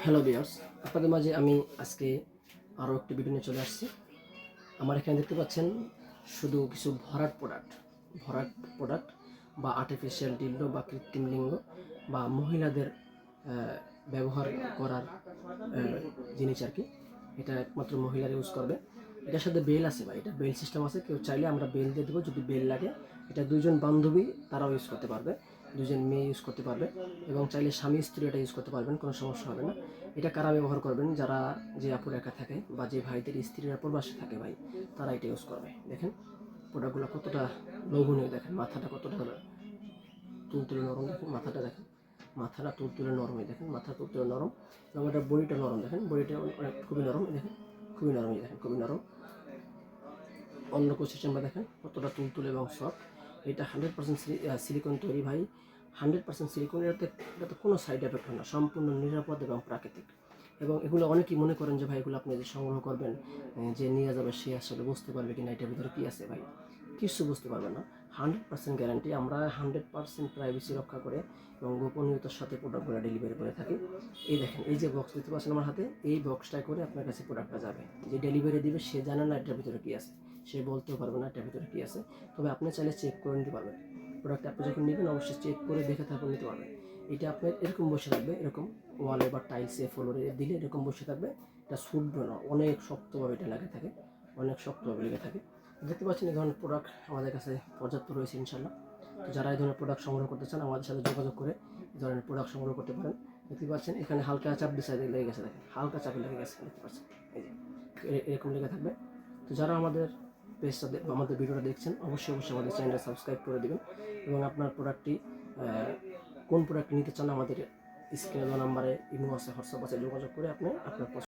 Hello viewers, আপনাদের মাঝে আমি আজকে আরও একটি ভিডিও নিয়ে চলে আসছি। আমার এখানে দেখতে পাচ্ছেন শুধু কিছু ভরাট প্রোডাক্ট বা আর্টিফিশিয়াল ডিল্ডো বা কৃত্রিম লিঙ্গ বা মহিলাদের ব্যবহার করার জিনিস আর কি। এটা একমাত্র মহিলারা ইউজ করবে। এটার সাথে বেল আছে বা এটা বেল সিস্টেম আছে, কেউ চাইলে আমরা বেল দিয়ে দেবো যদি বেল লাগে। এটা দুইজন বান্ধবী তারাও ইউজ করতে পারবে, দুজন মেয়ে ইউজ করতে পারবে এবং চাইলে স্বামী স্ত্রী এটা ইউজ করতে পারবেন, কোনো সমস্যা হবে না। এটা কারা ব্যবহার করবেন? যারা যে আপুর একা থাকে বা যে ভাইদের স্ত্রীরা প্রবাসে থাকে ভাই, তারা এটা ইউজ করবে। দেখেন প্রোডাক্টগুলো কতটা লোভনীয়, দেখেন মাথাটা কতটা তুলতুলে নরম, দেখেন মাথাটা দেখেন, মাথাটা তুলতুলে নরমই, দেখেন মাথা তুলতুলে নরম এবং এটা বডিটা নরম, দেখেন বডিটা অনেক খুবই নরম, দেখেন খুবই নরম, দেখেন খুবই নরম। অন্য সিস্টেমটা দেখেন কতটা তুলতুলে এবং সফট। এটা 100% সিলিকন তৈরি ভাই, 100% সিলিকন। এটাতে কোনো সাইড এফেক্ট হয় না, সম্পূর্ণ নিরাপদ এবং প্রাকৃতিক। এবং এগুলো অনেকেই মনে করেন যে ভাই এগুলো আপনি যে সংগ্রহ করবেন, যে নিয়ে যাবে সে আসলে বুঝতে পারবে কি না এটার ভিতরে কী আছে। ভাই কিছু বুঝতে পারবে না, 100% গ্যারান্টি। আমরা 100% প্রাইভেসি রক্ষা করে এবং গোপনীয়তার সাথে প্রোডাক্টগুলো ডেলিভারি করে থাকি। এই দেখেন, এই যে বক্স দেখতে পাচ্ছেন আমার হাতে, এই বক্সটায় করে আপনার কাছে প্রোডাক্টটা যাবে। যে ডেলিভারি দিবে সে জানে না এটার ভিতরে কী আছে, সে বলতেও পারবে না এটার ভিতরে কী আছে। তবে আপনি চাইলে চেক করে নিতে পারবেন। প্রোডাক্ট আপনি যখন নেবেন অবশ্যই চেক করে দেখে তারপর নিতে পারবেন। এটা আপনার এরকম বসে থাকবে, এরকম ওয়ালে বা টাইলসে ফ্লোরে দিলে এরকম বসে থাকবে। এটা ছুটবে না, অনেক শক্তভাবে এটা লেগে থাকে, অনেক শক্তভাবে লেগে থাকে। দেখতে পাচ্ছেন এই ধরনের প্রোডাক্ট আমাদের কাছে পর্যাপ্ত রয়েছে ইনশাল্লাহ। তো যারা এই ধরনের প্রোডাক্ট সংগ্রহ করতে চান আমাদের সাথে যোগাযোগ করে এই ধরনের প্রোডাক্ট সংগ্রহ করতে পারেন। দেখতে পাচ্ছেন এখানে হালকা চাপ ডিসাইডে লেগে গেছে, দেখেন হালকা চাপে লেগে গেছে, দেখতে পাচ্ছেন এই যে এরকম লেগে থাকবে। তো যারা আমাদের পেজটা আমাদের ভিডিওটা দেখছেন অবশ্যই আমাদের চ্যানেলটা সাবস্ক্রাইব করে দেবেন এবং আপনার প্রোডাক্টটি কোন প্রোডাক্ট নিতে চান আমাদের স্ক্রিনে দেওয়া নাম্বারে ইমো আছে, হোয়াটসঅ্যাপ আছে, যোগাযোগ করে আপনি আপনার